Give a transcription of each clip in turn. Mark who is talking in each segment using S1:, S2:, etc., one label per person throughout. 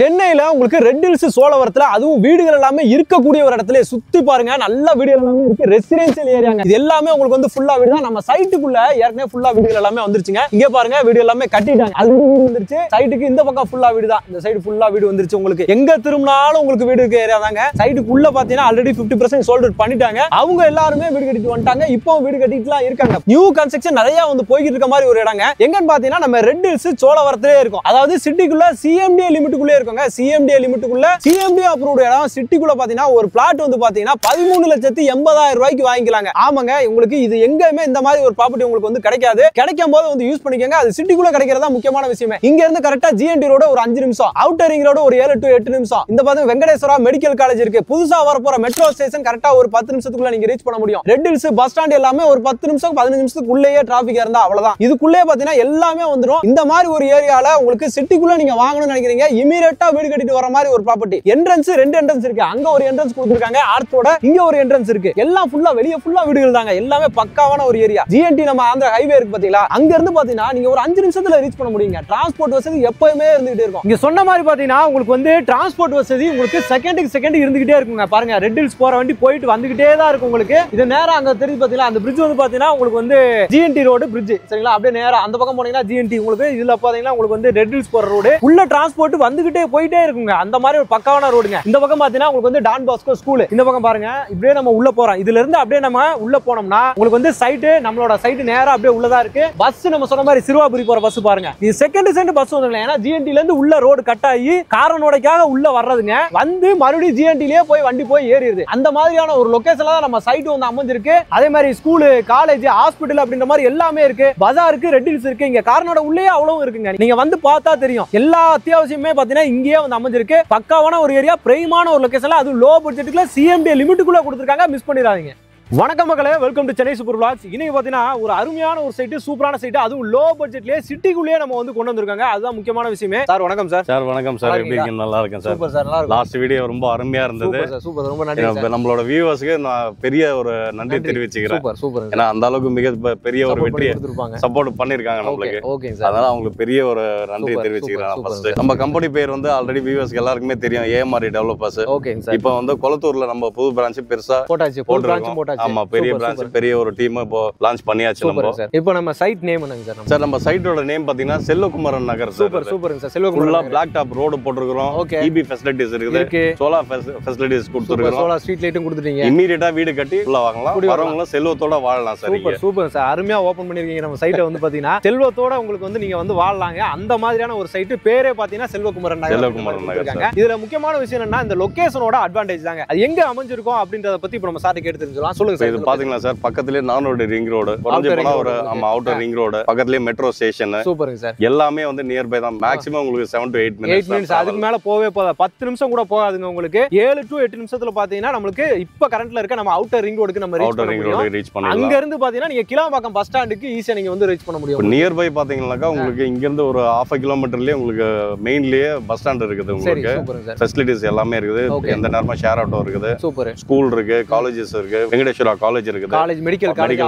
S1: சென்னையில உங்களுக்கு red hills சோழவரத்துல அதுவும் வீடுகள் எல்லாமே இருக்கக்கூடிய ஒரு இடத்துல சுத்தி பாருங்க. நல்ல வீடுகள் எல்லாமே இருக்கு. ரெசிடென்ஷியல் ஏரியாங்க. இது எல்லாமே உங்களுக்கு வந்து ஃபுல்லா வீடு தான். நம்ம சைட்டுக்குள்ள ஏற்கனவே ஃபுல்லா வீடுகள் எல்லாமே வந்துருச்சுங்க. இங்க பாருங்க வீடு எல்லாமே கட்டிட்டாங்க. அது வீடு வந்துருச்சு. சைட்டுக்கு இந்த பக்கம் ஃபுல்லா வீடு தான். இந்த சைடு ஃபுல்லா வீடு வந்துருச்சு. உங்களுக்கு எங்க திரும்பினாலும் உங்களுக்கு வீடு இருக்க ஏரியா தாங்க. சைட்டுக்குள்ள பாத்தீங்கன்னா ஆல்ரெடி 50% சோல்ட் அவுட் பண்ணிட்டாங்க. அவங்க எல்லாருமே வீடு கட்டிட்டு வந்துட்டாங்க. இப்போ வீடு கட்டிட்டுலாம் இருக்காங்க. நியூ கன்ஸ்ட்ரக்ஷன் நிறைய வந்து போய்கிட்டு இருக்க மாதிரி ஒரு இடங்க. எங்கன்னு பாத்தீங்கன்னா நம்ம ரெட் ஹில்ஸ் சோழவரத்திலே இருக்கும். அதாவது சிட்டிக்குள்ள சிஎம்டி லிமிட்டுக்குள்ளே சிஎம்டி லிமிட்டுக்குள்ள சிஎம்டி அப்ரூவ்ட் இடம். சிட்டிக்குள்ள பாத்தீங்கன்னா ஒரு பிளாட் வந்து பாத்தீங்கன்னா 13,80,000 ரூபாய்க்கு வாங்கிக்கலாங்க. ஆமாங்க, உங்களுக்கு இது எங்கேயுமே இந்த மாதிரி ஒரு ப்ராப்பர்ட்டி உங்களுக்கு வந்து கிடைக்காது. கிடைக்கும் போது வந்து யூஸ் பண்ணிக்கங்க. அது சிட்டிக்குள்ள கிடைக்கிறதா முக்கியமான விஷயமே. இங்க இருந்து கரெக்டா ஜிஎன்டி ரோடு ஒரு 5 நிமிஷம், அவுட்டர் ரிங் ரோடு ஒரு 7 to 8 நிமிஷம். இந்த பாத்தீங்கன்னா வெங்கடேஸ்வரா மெடிக்கல் காலேஜ் இருக்கு. புதுசா வரப்போற மெட்ரோ ஸ்டேஷன் கரெக்டா ஒரு 10 நிமிஷத்துக்குள்ள நீங்க ரீச் பண்ண முடியும். ரெட் ஹில்ஸ் பஸ் ஸ்டாண்ட் எல்லாமே ஒரு 10 நிமிஷம் 15 நிமிஷத்துக்குள்ளேயே டிராபிக் இருந்தா அவ்வளவுதான். இதுக்குள்ளே பாத்தீங்கன்னா எல்லாமே வந்துடும். இந்த மாதிரி ஒரு ஏரியால உங்களுக்கு சிட்டிக்குள்ள நீங்க வாங்கணும்னு நினைக்கிறீங்க, இமீடியட்டா வீடு கட்டிட்டு வர மாதிரி ஒரு ப்ராப்பர்ட்டி. என்ட்ரன்ஸ் 2 என்ட்ரன்ஸ் இருக்கு. அங்க ஒரு என்ட்ரன்ஸ் கொடுத்திருக்காங்க ஆர்த்தோட, இங்க ஒரு என்ட்ரன்ஸ் இருக்கு. எல்லாம் ஃபுல்லா வெளிய ஃபுல்லா வீடுகள் தாங்க. எல்லாமே பக்காவான ஒரு ஏரியா. ஜிஎன்டி நம்ம ஆந்திரா ஹைவே இருக்கு பாத்தீங்களா, அங்க இருந்து பாத்தீங்கன்னா நீங்க ஒரு 5 நிமிஷத்துல ரீச் பண்ண முடியுங்க. டிரான்ஸ்போர்ட் வசதி எப்பவுமே இருந்துகிட்டே இருக்கும். இங்க சொன்ன மாதிரி பாத்தீங்கன்னா உங்களுக்கு வந்து டிரான்ஸ்போர்ட் வசதி உங்களுக்கு செகண்டுக்கு செகண்ட் இருந்துகிட்டே இருக்குங்க. பாருங்க ரெட் ஹில்ஸ் போற வண்டி போயிட்டு வந்துகிட்டே தான் இருக்கும். உங்களுக்கு இது நேரா அங்க தெரிஞ்சு பாத்தீங்களா, அந்த பிரிட்ஜ் வந்து பாத்தீங்கன்னா உங்களுக்கு வந்து ஜிஎன்டி ரோடு பிரிட்ஜ், சரிங்களா? அப்படியே நேரா அந்த பக்கம் போனீங்கன்னா ஜிஎன்டி. உங்களுக்கு இதுல பாத்தீங்கன்னா உங்களுக்கு வந்து ரெட் ஹில்ஸ் போற ரோடு உள்ள டிரான்ஸ்போர்ட் வந்துகிட்டே போயிட்டே இருக்குங்க. அந்த மாதிரி ஒரு பக்காவான ரோடுங்க. இந்த பக்கம் பாத்தீங்கன்னா உங்களுக்கு வந்து டான் பாஸ்கோ ஸ்கூல். இந்த பக்கம் பாருங்க, இப்படியே நம்ம உள்ள போறோம். இதுல இருந்து அப்படியே நம்ம உள்ள போனோம்னா உங்களுக்கு வந்து சைட்டு, நம்மளோட சைட்டு நேரா அப்படியே உள்ளதா இருக்கு. பஸ் நம்ம சொன்ன மாதிரி சிறுவாபுரி போற பஸ் பாருங்க. இது செகண்ட் பஸ் வந்து, ஏன்னா ஜிஎன்டில இருந்து உள்ள ரோடு கட் ஆகி காரனோடக்காக உள்ள வர்றதுங்க. வந்து மறுபடியும் ஜிஎன்டிலேயே போய் வண்டி போய் ஏறிடுது. அந்த மாதிரியான ஒரு லொகேஷன்ல தான் நம்ம சைட் வந்து அமைஞ்சிருக்கு. அதே மாதிரி ஸ்கூல், காலேஜ், ஹாஸ்பிட்டல் அப்படின்ற மாதிரி எல்லாமே இருக்கு. பஜார் இருக்கு, ரெட் ஹில்ஸ் இருக்கு. இங்க காரனோட உள்ளே அவ்வளவு இருக்குங்க. நீங்க வந்து பார்த்தா தெரியும். எல்லா அத்தியாவசியமே பாத்தீங்கன்னா இங்கேயே வந்து அமைஞ்சிருக்கு. பக்காவான ஒரு ஏரியா, பிரைமான ஒரு லொகேஷன்ல, அது லோ பட்ஜெட்டுக்குள்ள சிஎம்டி லிமிட்டுக்குள்ள கொடுத்திருக்காங்க. மிஸ் பண்ணிடாதீங்க. வணக்கம் மக்களே, welcome to Chennai super vlogs. இன்னைக்கு பாத்தீங்கன்னா ஒரு அருமையான ஒரு சைட்டு, சூப்பரான சைட்டு, அதுவும் லோ பட்ஜெட்லயே சிட்டிக்குள்ளேயே நம்ம வந்து கொண்டு வந்திருக்காங்க. அதுதான் முக்கியமான விஷயமே. சார் வணக்கம் சார்.
S2: சார் வணக்கம் சார், எப்படி இருக்கீங்க? நல்லா இருக்கேன் சார்.
S1: சூப்பர் சார், நல்லா இருக்கு.
S2: லாஸ்ட் வீடியோ ரொம்ப அருமையா இருந்தது.
S1: சூப்பர், ரொம்ப நன்றி சார்.
S2: நம்மளோட வியூவர்ஸ்க்கு நான் பெரிய ஒரு நன்றி தெரிவிச்சுக்கிறேன்.
S1: Super super.
S2: ஏன்னா அந்த அளவுக்கு மிக பெரிய ஒரு வெற்றியை சப்போர்ட் பண்ணிருக்காங்க நம்மளுக்கு.
S1: ஓகே சார்,
S2: அதனால அவங்களுக்கு பெரிய ஒரு நன்றி தெரிவிச்சுக்கிறேன். ஃபர்ஸ்ட் நம்ம கம்பெனி பேர் வந்து ஆல்ரெடி வியூவர்ஸ்க்கு எல்லாருக்குமே தெரியும், ஏஎம்ஆர் டெவலப்பர்ஸ்.
S1: Okay sir.
S2: இப்போ வந்து கொளத்தூர்ல நம்ம புது பிரான்ச் பெருசா போட்டாச்சு. ஆமா, பெரிய பிரான்ச், பெரிய ஒரு டீம் இப்போ லான்ச் பண்ணியாச்சு. நம்ம
S1: இப்போ நம்ம சைட் நேம் என்னங்க சார்?
S2: சார் நம்ம சைட்டோட நேம் பாத்தீங்கன்னா செல்வகுமாரன் நகர்.
S1: சூப்பர் சூப்பர்ங்க sir. Selvakumaran
S2: black top road போட்டுருக்கோம். இபி ஃபெசிலிட்டிஸ் இருக்குது, சோலார் ஃபெசிலிட்டிஸ் கொடுத்துருக்கோம்.
S1: சோலார் ஸ்ட்ரீட் லைட்டும் கொடுத்துட்டீங்க.
S2: இமிடியேட்டா வீடு கட்டி உள்ள வாங்கலாம். வரவங்க செல்வத்தோட வாழலாம் சார்.
S1: சூப்பர் சூப்பர் சார், அருமையா ஓபன் பண்ணிருக்கீங்க நம்ம சைட்டை. வந்து பாத்தீங்கன்னா செல்வத்தோட உங்களுக்கு வந்து நீங்க வந்து வாழலாங்க. அந்த மாதிரியான ஒரு சைட். பேரே பாத்தீங்கன்னா செல்வகுமாரன் நகர்.
S2: செல்வகுமாரன் நகர்.
S1: இதுல முக்கியமான விஷயம் என்னன்னா இந்த லொகேஷனோட அட்வான்டேஜ் தாங்க. அது எங்க அமைஞ்சிருக்கும் அப்படின்றத பத்தி இப்போ நம்ம சார்ட்ட கேட்டு தெரிஞ்சுக்கலாம். சொல்லுங்க சார்.
S2: இது பாத்தீங்களா சார், பக்கத்துலயே நானோட ரிங் ரோடு, ஒரு அவுட்டர் ரிங் ரோடு, பக்கத்துலயே மெட்ரோ ஸ்டேஷன்.
S1: சூப்பருங்க சார்.
S2: எல்லாமே வந்து நியர்பை தான். மேக்ஸிமம் உங்களுக்கு 7 to 8 மினிட்ஸ்.
S1: அதுக்கு மேல போவே போகாது. 10 நிமிஷம் கூட போகாதுங்க. உங்களுக்கு 7 to 8 நிமிஷத்துல பாத்தீங்கன்னா நம்மளுக்கு இப்ப கரண்ட்ல இருக்க நம்ம அவுட்டர் ரிங் ரோடுக்கு நம்ம ரீச் பண்ண முடியும். அங்க இருந்து பாத்தீங்கன்னா நீங்க கிளாம்பாக்கம் பஸ் ஸ்டாண்டுக்கு ஈஸியா நீங்க வந்து ரீச் பண்ண முடியும்.
S2: நியர்பை பாத்தீங்கன்னாக்கா உங்களுக்கு இங்க இருந்து ஒரு 1/2 கிலோமீட்டர்லயே உங்களுக்கு மெயின்லயே பஸ் ஸ்டாண்ட் இருக்குது. உங்களுக்கு ஃபெசிலிட்டிஸ் எல்லாமே இருக்குது. எந்த நேரமும் ஷேர் ஆட்டோ இருக்குது. சூப்பர். ஸ்கூல் இருக்கு, காலேஜஸ் இருக்கு. வெங்கடேஸ்வரா காலேஜ் இருக்குது.
S1: காலேஜ், மெடிக்கல் காலேஜ்,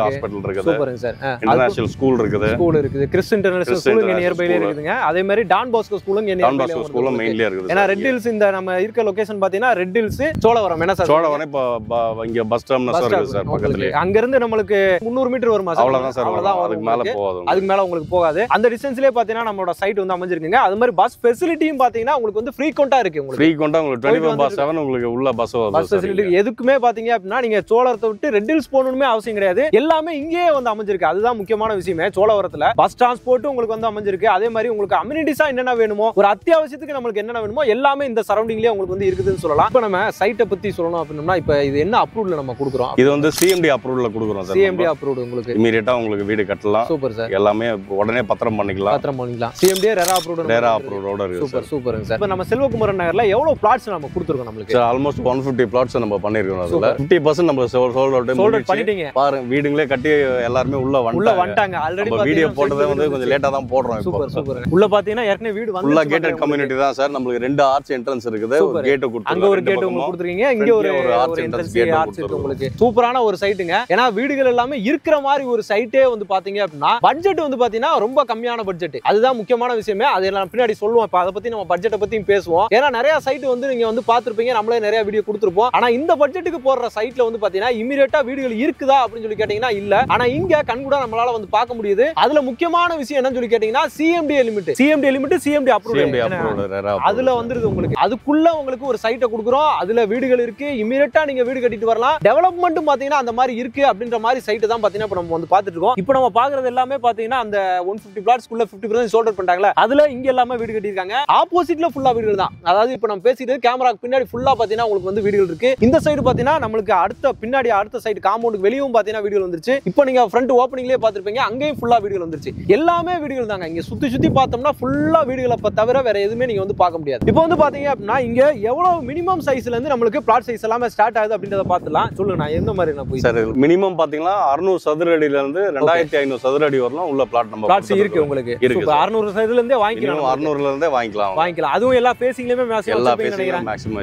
S2: ஹாஸ்பிடல் இருக்குது.
S1: சூப்பருங்க சார்.
S2: இன்டர்நேஷனல் ஸ்கூல் இருக்குது.
S1: கிறிஸ் இன்டர்நேஷனல் ஸ்கூல் இங்க நியர்பைல இருக்குதுங்க. அதே மாதிரி டான் பாஸ்கோ ஸ்கூலும் இங்க நியர்பைல இருக்கு.
S2: ஸ்கூலும் மெயின்லயே இருக்குது.
S1: ஏனா ரெட் ஹில்ஸ் இந்த நம்ம இருக்க லொகேஷன் பாத்தீங்கன்னா ரெட் ஹில்ஸ் சோழவரம். என்ன சார்
S2: சோழவரம் இப்ப இங்க பஸ் டெர்மினஸ் இருக்குது சார் பக்கத்துலயே.
S1: அங்க இருந்து நமக்கு 300 மீட்டர் வருமா சார்?
S2: அவ்வளவுதான் சார். அதுக்கு மேல போகாது.
S1: அதுக்கு மேல உங்களுக்கு போகாது. அந்த டிஸ்டன்ஸ்லயே பாத்தீங்கன்னா நம்மளோட சைட் வந்து அமைஞ்சிருக்குங்க. அது மாதிரி பஸ் ஃபெசிலிட்டியும் பாத்தீங்கன்னா உங்களுக்கு வந்து ஃப்ரீக்வெண்டா இருக்கு. உங்களுக்கு
S2: ஃப்ரீக்வெண்டா உங்களுக்கு 24/7 உங்களுக்கு உள்ள பஸ்
S1: ஃபெசிலிட்டி எதுக்குமே பாத்தீங்க அப்படின்னா நீங்க சோழவரத்தை விட்டு ரெட் ஹில்ஸ் போகணும்னு அவசியம் கிடையாது. எல்லாமே இங்கேயே வந்து அமைஞ்சிருக்கு. அதுதான் முக்கியமான விஷயமே. சோழவரத்துல பஸ் டிரான்ஸ்போர்ட் உங்களுக்கு வந்து அமைஞ்சிருக்கு. அதே மாதிரி உங்களுக்கு அம்யூனிட்டிஸா என்னென்ன வேணுமோ, ஒரு அத்தியாவசியத்துக்கு நம்மளுக்கு என்னென்ன வேணுமோ எல்லாமே இந்த சரௌண்டிங்லயே உங்களுக்கு வந்து இருக்குதுன்னு சொல்லலாம். இப்போ நம்ம சைட்டை பத்தி சொல்லணும் அப்படின்னா இப்போ இது என்ன அப்ரூவ்ல நம்ம கொடுக்குறோம்?
S2: இது வந்து சிஎம்டி அப்ரூவ்ல கொடுக்குறோம் சார்.
S1: சிஎம்டி அப்ரூவ்ட் உங்களுக்கு
S2: இமிடியேட்டா உங்களுக்கு வீடு கட்டலாம்.
S1: Super sir.
S2: எல்லாமே உடனே பத்திரம் பண்ணிக்கலாம்.
S1: சிஎம்டி ரெரா
S2: அப்ரூவ்டோட இருக்கு.
S1: சூப்பர் சூப்பருங்க சார். இப்போ நம்ம செல்வகுமாரன் நகர்ல எவ்வளவு பிளாட்ஸ் நம்ம கொடுத்துருக்கோம்? நம்மளுக்கு
S2: சார் ஆல்மோஸ்ட் 150 பிளாட்ஸ் நம்ம பண்ணிருக்கோம். அதுல 50% நம்ம நம்ம சோல்ட் அவுட் பண்ணிட்டீங்க பாருங்க. வீடுங்களே கட்டி எல்லாரும் உள்ள வந்துட்டாங்க. ஆல்ரெடி வீடியோ போட்டதே வந்து கொஞ்சம் லேட்டா தான் போடுறோம்.
S1: Super super. உள்ள பாத்தீங்கன்னா ஏற்கனவே வீடு வந்து
S2: உள்ள கேட்டட் கம்யூனிட்டி தான் சார். நமக்கு ரெண்டு ஆர்ச் என்ட்ரன்ஸ் இருக்குது. ஒரு கேட் கொடுத்துருக்கீங்க.
S1: அங்க ஒரு கேட் உங்களுக்கு கொடுத்துருக்கீங்க. இங்க ஒரு ஆர்ச் என்ட்ரன்ஸ் ஆர்ச் இருக்கு உங்களுக்கு. சூப்பரான ஒரு சைட்டுங்க. ஏன்னா வீடுகள் எல்லாமே இருக்கிற மாதிரி ஒரு சைட்டே வந்து பாத்தீங்க அப்படின்னா பட்ஜெட் வந்து பாத்தீங்கன்னா ரொம்ப கம்மியான பட்ஜெட். அதுதான் முக்கியமான விஷயமே. அதெல்லாம் பின்னாடி சொல்லுவோம். இப்ப அதை பத்தி நம்ம பட்ஜெட்டை பத்தியும் பேசுவோம். ஏன்னா நிறைய சைட் வந்து நீங்க வந்து பாத்துருப்பீங்க. நம்மளே நிறைய வீடியோ கொடுத்துருப்போம். ஆனா இந்த பட்ஜெட்டுக்கு போடுற சைட்ல வந்து பாத்தீங்கன்னா இமிடியேட்டா வீடுகள் இருக்குதா அப்படின்னு சொல்லி கேட்டீங்கன்னா இல்ல. ஆனா இங்க கண்கூட நம்மளால வந்து பார்க்க முடியுது. அதுல முக்கியமான விஷயம் என்னன்னு சொல்லி கேட்டீங்கன்னா சிஎம்டிஏ லிமிட் சிஎம்டி அப்ரூவ்ட் அதுல வந்துருது உங்களுக்கு. அதுக்குள்ள உங்களுக்கு ஒரு சைட்டை கொடுக்குறோம். அதுல வீடுகள் இருக்கு. இமிடியேட்டா நீங்க வீடு கட்டிட்டு வரலாம். டெவலப்மெண்ட்டும் பாத்தீங்கன்னா அந்த மாதிரி இருக்கு அப்படின்ற மாதிரி சைட் தான் பாத்தீங்கன்னா இப்ப நம்ம வந்து பாத்துட்டு இருக்கோம். இப்போ நம்ம பாக்குறது எல்லாமே பாத்தீங்கன்னா அந்த 150 பிளாட்ஸ்க்குள்ள 50% சோல்ட் அவுட் பண்ணிட்டாங்களா, அதுல இங்க எல்லாமே வீடு கட்டிருக்காங்க. ஆப்போசிட்ல ஃபுல்லா வீடுகள் தான். அதாவது இப்போ நம்ம பேசிட்டு கேமராக்கு பின்னாடி ஃபுல்லா பாத்தீங்கன்னா உங்களுக்கு வந்து வீடுகள் இருக்கு. இந்த சைடு பாத்தீங்கன்னா நம்மளுக்கு அடுத்த சைடு காம்பவுண்டுக்கு வெளியும் பாத்தீங்கன்னா வீடுகள் வந்துருச்சு. இப்போ நீங்க ஃப்ரண்ட் ஓப்பனிங்லயே பாத்துருப்பீங்க. அங்கேயும் ஃபுல்லா வீடுகள் வந்துருச்சு. எல்லாமே வீடுகள் தாங்க. இங்க சுத்தி பார்த்தோம்னா ஃபுல்லா வீடுகளை தவிர வேற எதுவுமே நீங்க வந்து பார்க்க முடியாது. இப்போ வந்து பாத்தீங்க அப்படின்னா இங்க எவ்வளவு மினிமம் சைஸ்ல இருந்து நம்மளுக்கு பிளாட் சைஸ் எல்லாமே ஸ்டார்ட் ஆகுது அப்படின்றத பார்த்துலாம். சொல்லுங்க நான் எந்த மாதிரி நான் போய்
S2: சார் மினிமம் பாத்தீங்கன்னா 600 சதுர அடியில இருந்து 2500 சதுர அடி வரலாம் உள்ள பிளாட் நம்ம
S1: பிளாட்ஸ் இருக்கு உங்களுக்கு. 600 சதுரல இருந்தே வாங்கிக்கலாம்.
S2: 600ல இருந்தே வாங்கிக்கலாம்.
S1: அதுவும் எல்லா ஃபேசிங்லயுமே மேக்ஸிமம்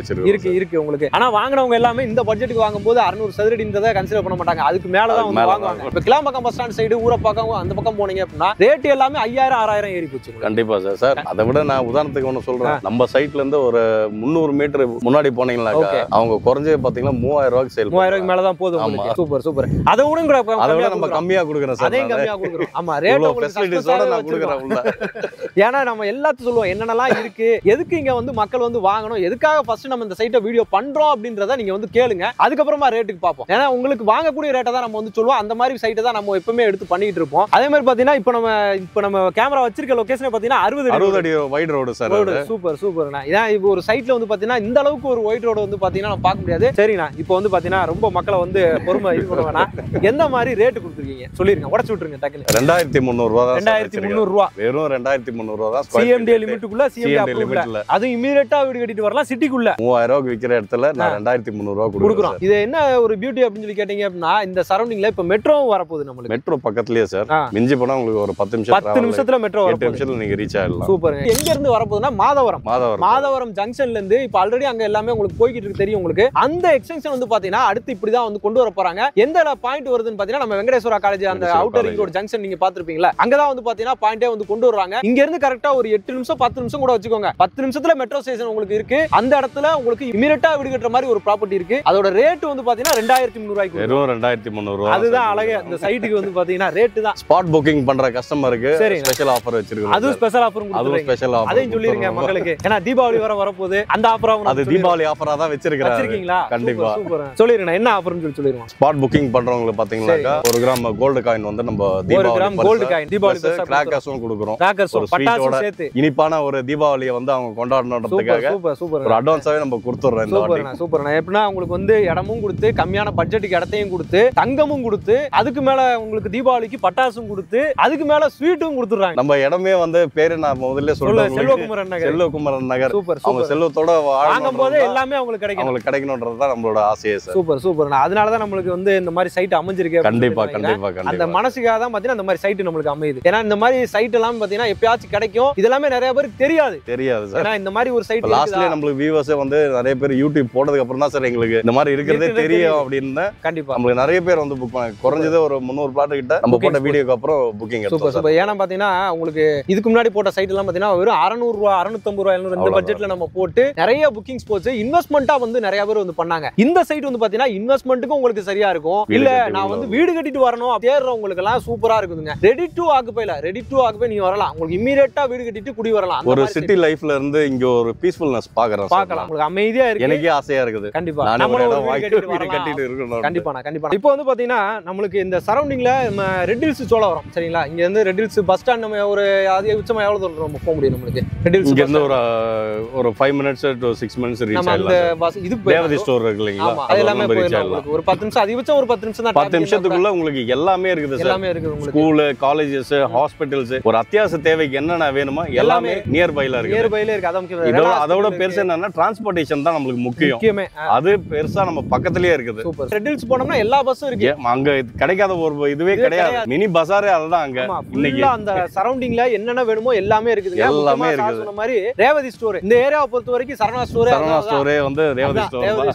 S1: இருக்கு உங்களுக்கு. ஆனா வாங்குனவங்க எல்லாமே இந்த பட்ஜெட்டுக்கு வாங்கும்போது 600 சதுர அடின்றத கன்சிடர் பண்ண மாட்டாங்க. அதுக்கு மேல தான் வந்து வாங்குவாங்க. இப்ப Kilambakkam bus stand side Urapakkam அந்த பக்கம் போனீங்க அப்படின்னா ரேட் எல்லாமே 5000 6000 ஏறி போச்சு.
S2: கண்டிப்பா சார். அதை விட நான் உதாரணத்துக்கு ஒண்ணு சொல்றேன். நம்ம சைட்ல இருந்து ஒரு 300 மீட்டர் முன்னாடி போனீங்களா அவங்க குறைஞ்சே பாத்தீங்கன்னா 3000 ரூபாய்க்கு சேல்
S1: 3000 ரூபாய்க்கு மேல தான் போகுது உங்களுக்கு. சூப்பர். அதை விட
S2: நம்ம கம்மியா கொடுக்குறோம் சார்.
S1: அதையும் கம்மியா கொடுக்குறோம். ஆமா ரேட்
S2: ஃபெசிலிட்டிஸோட நான் கொடுக்குறேன் உள்ள.
S1: ஏன்னா நம்ம எல்லாத்தையும் சொல்லுவோம் என்னென்னலாம் இருக்கு, எதுக்கு இங்க வந்து மக்கள் வந்து வாங்கணும், எதுக்காக ஃபர்ஸ்ட் நம்ம இந்த சைட்டை வீடியோ பண்றோம் அப்படின்றத நீங்க வந்து கேளுங்க. அதுக்கப்புறமா ரேட்டுக்கு பார்ப்போம். ஏன்னா உங்களுக்கு வாங்கக்கூடிய ரேட்டை தான் நம்ம வந்து சொல்லுவோம். அந்த மாதிரி சைட்டை தான் நம்ம எப்பவுமே எடுத்து பண்ணிட்டு இருப்போம். அதே மாதிரி பாத்தீங்கன்னா இப்போ நம்ம கேமரா வச்சிருக்க லொகேஷன் பாத்தீங்கன்னா 60 அடி
S2: வைட் ரோடு சார்.
S1: சூப்பர்ண்ணா. இதான் இப்போ ஒரு சைட்ல வந்து பாத்தீங்கன்னா இந்த அளவுக்கு ஒரு ஒயிட் ரோடு வந்து பாத்தீங்கன்னா நம்ம பார்க்க முடியாது. சரிண்ணா இப்போ வந்து பாத்தீங்கன்னா ரொம்ப மக்களை வந்து பொறுமை இது பண்ண வேணாம். எந்த மாதிரி ரேட் கொடுத்துருக்கீங்க சொல்லிருங்க, உடச்சு விட்டுருங்க டக்குனு.
S2: 2300 ரூபா தான்.
S1: 2300 ரூபா
S2: வெறும் 2300 ரூபா தான்.
S1: சிஎம்டி லிமிட்டுக்குள்ள சிஎம்டி லிமிட்ல அது இமிடியேட்டா வீடு கட்டிட்டு வரலாம். சிட்டிக்குள்ள
S2: 3000 ரூபாய்க்கு விக்கிற இடத்துல நான் 2300 ரூபா கொடுக்குறோம்.
S1: இது என்ன ஒரு பியூட்டி அப்படின்னு சொல்லி கேட்டீங்க அப்படின்னா இந்த சரௌண்டிங்ல இப்ப மெட்ரோவும் வரப்போகுது. நம்மளுக்கு
S2: மெட்ரோ பக்கத்துலயே சார். மிஞ்சி போனா உங்களுக்கு ஒரு 10
S1: நிமிஷத்துல மெட்ரோ வரும்.
S2: 8 நிமிஷத்துல நீங்க ரீச் ஆயிடலாம்.
S1: சூப்பர். எங்க இருந்து வரப்போகுதுன்னா மாதவரம் ஜங்ஷன்ல இருந்து இப்ப ஆல்ரெடி அங்க எல்லாமே உங்களுக்கு போய்கிட்டு இருக்கு தெரியும் உங்களுக்கு. அந்த எக்ஸ்டென்ஷன் வந்து பாத்தீங்கன்னா அடுத்து இப்படிதான் வந்து கொண்டு வர போறாங்க. எந்த பாயிண்ட் வருதுன்னு பாத்தீங்கன்னா நம்ம வெங்கடேஸ்வரா காலேஜ் அந்த அவுட்டர் ரிங் ரோட் ஜங்ஷன் நீங்க பாத்துருப்பீங்களா, அங்கதான் வந்து பாத்தீங்கன்னா பாயிண்டே வந்து கொண்டு வர்றாங்க. இங்க இருந்து கரெக்டா ஒரு 8 நிமிஷம் 10 நிமிஷம் கூட வச்சுக்கோங்க. 10 நிமிஷத்துல மெட்ரோ ஸ்டேஷன் உங்களுக்கு இருக்கு. அந்த இடத்துல உங்களுக்கு இமிடியேட்டா வீடு கட்டுற மாதிரி ஒரு ப்ராப்பர்ட்டி இருக்கு. அதோட ரேட் வந்து பாத்தீங்கன்னா 2300 ரூபாய்க்கு.
S2: வெறும் 2300 ரூபாய்.
S1: அதுதான் அழகே. அந்த சைட்டுக்கு வந்து பாத்தீங்கன்னா ரேட் தான்.
S2: ஸ்பாட் புக்கிங் பண்ற கஸ்டமருக்கு ஸ்பெஷல் ஆஃபர் வச்சிருக்கோம்.
S1: அது ஸ்பெஷல் ஆஃபர் கொடுத்துருக்கீங்க. அதையும் சொல்லிருங்க மக்களுக்கு. ஏன்னா தீபாவளி வரப்போகுது. அந்த ஆஃபர்
S2: அது தீபாவளி ஆஃபரா தான் வச்சிருக்கீங்களா? கண்டிப்பா
S1: சொல்லிருங்க என்ன ஆஃபர்னு சொல்லிருவோம்.
S2: ஸ்பாட் புக்கிங் பண்றவங்களுக்கு பாத்தீங்கன்னா 1 கிராம் கோல்டு காயின் வந்து நம்ம தீபாவளி
S1: கோல்டு காயின் தீபாவளி
S2: கிராக்கர்ஸும் கொடுக்குறோம்.
S1: பட்டாசும் சேர்த்து
S2: இனிப்பான ஒரு தீபாவளியை வந்து அவங்க கொண்டாடணும்ன்றதுக்காக ஒரு அட்வான்ஸாவே நம்ம கொடுத்துறோம்.
S1: சூப்பர். எப்படின்னா உங்களுக்கு வந்து இடமும் கொடுத்து கம்மியான பட்ஜெட்டுக்கு இடத்தையும் கொடுத்து தங்கமும் கொடுத்து அதுக்கு மேல உங்களுக்கு தீபாவளிக்கு பட்டாசும் கொடுத்து அதுக்கு மேல ஸ்வீட்டும் கொடுத்துறாங்க.
S2: நம்ம இடமே வந்து பேரு நான் முதல்ல சொல்றேன், செல்வகுமரன் நகர். அவங்க செல்வத்தோட
S1: வாங்கும் போது எல்லாமே அவங்களுக்கு
S2: கிடைக்கணும்ன்றது தான் நம்மளோட ஆசையே சார்.
S1: சூப்பர். அதனாலதான் நம்மளுக்கு வந்து இந்த மாதிரி சைட் அமைஞ்சிருக்கு.
S2: கண்டிப்பா.
S1: அந்த மனசுக்காக தான் பாத்தீங்கன்னா இந்த மாதிரி சைட் நம்மளுக்கு அமையுது. ஏன்னா இந்த மாதிரி சைட் எல்லாம் பாத்தீங்கன்னா எப்பயாச்சும் கிடைக்கும். இதெல்லாமே நிறைய பேருக்கு தெரியாது சார். இந்த மாதிரி ஒரு சைட்
S2: லாஸ்ட்ல நம்மளுக்கு வியூவர்ஸே வந்து நிறைய பேர் யூடியூப் போட்டதுக்கு அப்புறம் தான் சார் எங்களுக்கு இந்த மாதிரி இருக்கிறதே தெரியும் அப்படின்னு.
S1: கண்டிப்பா
S2: நம்மளுக்கு நிறைய பேர் வந்து புக் பண்ணாங்க. குறைஞ்சது ஒரு 300 பிளாட் கிட்ட நம்ம போட்ட வீடியோக்கு அப்புறம் புக்கிங்.
S1: சூப்பர். ஏன்னா பாத்தீங்கன்னா உங்களுக்கு இதுக்கு முன்னாடி போட்ட சைட் எல்லாம் பாத்தீங்கன்னா வெறும் 600 ரூபா 650 ரூபா 700 இந்த பட்ஜெட்ல நம்ம போட்டு நிறைய புக்கிங்ஸ் போச்சு. இன்வெஸ்ட்மெண்டா வந்து நிறைய பேர் வந்து பண்ணாங்க. இந்த சைட் வந்து பாத்தீங்கன்னா இன்வெஸ்ட்மெண்ட்டுக்கும் உங்களுக்கு சரியா இருக்கும். இல்ல நான் வந்து வீடு கட்டிட்டு வரணும் தேடுறவங்களுக்கு எல்லாம் சூப்பரா இருக்குதுங்க. ரெடி டு ஆக்குபை நீங்க வரலாம். உங்களுக்கு இமிடியேட்டா வீடு கட்டிட்டு குடி வரலாம்.
S2: ஒரு சிட்டி லைஃப்ல இருந்து இங்க ஒரு பீஸ்ஃபுல்னஸ் பார்க்கலாம்.
S1: உங்களுக்கு அமைதியா இருக்கு.
S2: எனக்கே ஆசையா இருக்குது.
S1: கண்டிப்பா
S2: கட்டிட்டு இருக்கணும்.
S1: கண்டிப்பா. இப்போ வந்து பாத்தீங்கன்னா நம்மளுக்கு இந்த சரௌண்டிங்ல ரெட் ஹில்ஸ் சோழவரம் சரிங்களா. இங்க இருந்து ரெட் ஹில்ஸ் பஸ் ஸ்டாண்ட் நம்ம ஒரு அதிகபட்சமா எவ்வளவு தூரம் நம்ம போக முடியும்? நம்மளுக்கு ரெட் ஹில்ஸ்
S2: இங்க இருந்து ஒரு 5 minutes to 6 minutes ரீச் ஆகலாம். அந்த பஸ் இது தேவதி ஸ்டோர் இருக்கு இல்லீங்களா,
S1: அது எல்லாமே போயிடலாம். ஒரு 10 நிமிஷம் அதிகபட்சம் ஒரு 10 நிமிஷம் தான்.
S2: 10 நிமிஷத்துக்குள்ள உங்களுக்கு எல்லாமே இருக்குது சார்.
S1: எல்லாமே இருக்குது உங்களுக்கு.
S2: ஸ்கூல், காலேजेस, ஹாஸ்பிடல்ஸ், ஒரு அத்தியாவசிய தேவைக்கு என்னென்ன வேணுமோ எல்லாமே நியர் பைல இருக்கு.
S1: நியர் பைல இருக்கு. அத முக்கியம்.
S2: அதோட பெருசு என்னன்னா டிரான்ஸ்போர்ட்டேஷன் தான் நமக்கு முக்கியம். அது பெருசா நம்ம பக்கத்துலயே இருக்கு. இருக்குது.
S1: சூப்பர். ரெட் ஹில்ஸ் போனோம்னா எல்லா பஸ்ஸும் இருக்கு.
S2: அங்க கிடைக்காத ஒரு இதுவே கிடையாது. மினி பஸாரே அதுதான் அங்க.
S1: இன்னைக்கு அந்த சரௌண்டிங்ல என்னென்ன வேணுமோ எல்லாமே இருக்குது. எல்லாமே இருக்குது. சொன்ன மாதிரி ரேவதி ஸ்டோர் இந்த ஏரியாவை பொறுத்த வரைக்கும் சரவணா ஸ்டோரே
S2: வந்து ரேவதி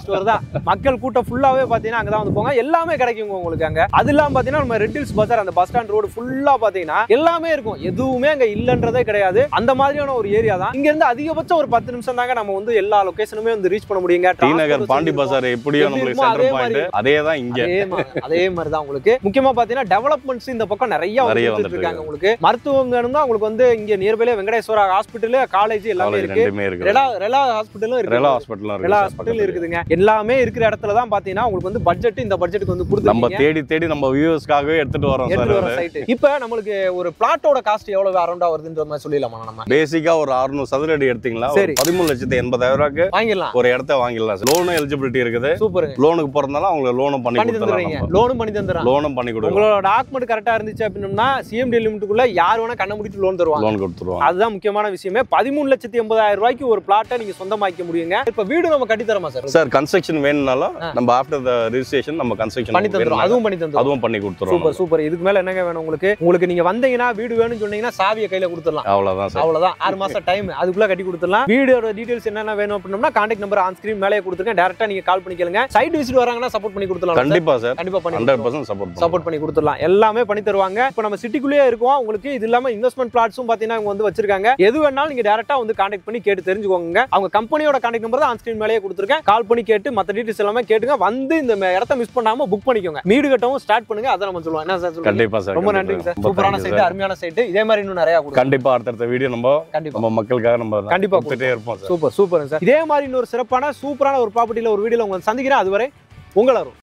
S1: ஸ்டோர் தான். மக்கள் கூட்டம் ஃபுல்லாவே பாத்தீங்கன்னா அங்கதான் வந்து போங்க. எல்லாமே கிடைக்கும் உங்களுக்கு அங்க. அது இல்லாம பாத்தீங்கன்னா நம்ம ரெட் ஹில்ஸ் பஸார் அந்த பஸ் ஸ்டாண்ட் ரோடு ஃபுல்லா பாத்தீங்கன்னா எல்லாமே இருக்கும். எதுவுமே அங்க இல்லன்றதே கிடையாது. அந்த மாதிரியான ஒரு ஏரியா தான். இங்க இருந்து அதிகபட்சம் ஒரு 10 நிமிஷம் தாங்க நம்ம வந்து எல்லா லொகேஷனுமே வந்து ரீச் பண்ண முடியுங்க.
S2: டிநகர் பாண்டி பஸார் எப்படியோ நமக்கு சென்டர் பாயிண்ட் அதே தான் இங்க.
S1: அதே மாதிரி தான் உங்களுக்கு. முக்கியமா பாத்தீங்கன்னா டெவலப்மெண்ட்ஸ் இந்த பக்கம் நிறைய வந்துட்டு இருக்காங்க. உங்களுக்கு மருத்துவம் வேணும்னா உங்களுக்கு வந்து இங்க நியர்பைல வெங்கடேஸ்வரா ஹாஸ்பிடல், காலேஜ் எல்லாமே இருக்கு. ரெலா ஹாஸ்பிடலும் இருக்கு. ரெலா ஹாஸ்பிடல் இருக்குதுங்க. எல்லாமே இருக்கிற இடத்துல தான் பாத்தீங்கன்னா உங்களுக்கு வந்து பட்ஜெட் இந்த பட்ஜெட்டுக்கு வந்து கொடுத்து
S2: நம்ம தேடி நம்ம வியூவர்ஸ்க்காகவே எடுத்துட்டு வரோம் சார்.
S1: இப்போ நம்மளுக்கு ஒரு பிளாட்டோட காஸ்ட் எவ்வளவு அரௌண்டா வருதுன்ற மாதிரி சொல்லிடலாமா? நம்ம
S2: பேசிக்கா ஒரு 600 சதுர அடி எடுத்தீங்களா 13,80,000 ரூபாய்க்கு
S1: வாங்கிடலாம்.
S2: ஒரு இடத்த வாங்கிடலாம் சார். லோனும் எலிஜிபிலிட்டி இருக்குது.
S1: சூப்பர்.
S2: லோனுக்கு போறதுனால அவங்க லோனும் பண்ணி கொடுத்துறாங்க.
S1: லோனும் பண்ணி தந்துறாங்க.
S2: லோனும் பண்ணி கொடுங்க.
S1: உங்களோட டாக்குமெண்ட் கரெக்டா இருந்துச்சு அப்படின்னா சிஎம்டி லிமிட்டுக்குள்ள யார் வேணா கண்ண முடிட்டு லோன் தருவாங்க.
S2: லோன் கொடுத்துருவாங்க.
S1: அதுதான் முக்கியமான விஷயமே. 13,80,000 ரூபாய்க்கு ஒரு பிளாட்டை நீங்க சொந்தமாக்க முடியுங்க. இப்ப வீடு நம்ம கட்டி தரமா சார்?
S2: சார் கன்ஸ்ட்ரக்ஷன் வேணும்னாலும் நம்ம ஆஃப்டர் தி ரெஜிஸ்ட்ரேஷன் நம்ம கன்ஸ்ட்ரக்ஷன்
S1: பண்ணி தந்துறோம். அதுவும் பண்ணி
S2: கொடுத்துறோம்.
S1: Super super. இதுக்கு மேல என்னங்க வேணும் உங்களுக்கு நீங்க வந்தீங்கன்னா வீடு வேணும்னு சொன்னீங்கன்னா சாவியை கையில கொடுத்துடலாம்.
S2: அவ்வளவுதான் சார்.
S1: அவ்வளவுதான். 6 மாசம் டைம் அதுக்குள்ள கட்டி கொடுத்துடலாம். வீடியோட டீடைல்ஸ் என்னென்ன வேணும் அப்படின்னா கான்டாக்ட் நம்பர் ஆன் ஸ்கிரீன் மேலே கொடுத்துருக்கேன். டைரக்டா நீங்க கால் பண்ணி கேளுங்க. சைட் விசிட் வராங்கன்னா சப்போர்ட் பண்ணி கொடுத்துடலாம்.
S2: கண்டிப்பா சார்.
S1: கண்டிப்பா பண்ணி
S2: 100%
S1: சப்போர்ட் பண்ணி கொடுத்துடலாம். எல்லாமே பண்ணி தருவாங்க. இப்போ நம்ம சிட்டிக்குள்ளேயே இருக்கோம். உங்களுக்கு இது இல்லாம இன்வெஸ்ட்மெண்ட் பிளாட்ஸும் பாத்தீங்கன்னா இவங்க வந்து வச்சிருக்காங்க. எது வேணாலும் நீங்க டைரக்டா வந்து கான்டாக்ட் பண்ணி கேட்டு தெரிஞ்சுக்கோங்க. அவங்க கம்பெனியோட கான்டாக்ட் நம்பர் தான் ஆன் ஸ்கிரீன் மேலே கொடுத்துருக்கேன். கால் பண்ணி கேட்டு மத்த டீடைல்ஸ் எல்லாமே கேட்டுங்க. வந்து இந்த இடத்த மிஸ் பண்ணாம புக் பண்ணிக்கோங்க. வீடு கட்டவும் ஸ்டார்ட் பண்ணுங்க. அத நம்ம சொல்லுவோம். என்ன சார்?
S2: கண்டிப்பா சார்.
S1: ரொம்ப நன்றி சார். சூப்பரான சைட், அருமையான சைட். இதே மாதிரி இன்னும் நிறைய கொடுங்க.
S2: கண்டிப்பா அடுத்த வீடியோ நம்ம மக்களுக்காக நம்ம
S1: கண்டிப்பா
S2: கொடுத்துட்டே இருப்போம் சார்.
S1: Super super sir. இதே மாதிரி இன்னொரு சிறப்பான சூப்பரான ஒரு ப்ராப்பர்ட்டில ஒரு வீடியோல உங்களை சந்திக்கிறேன். அதுவரை உங்கள் அருண்.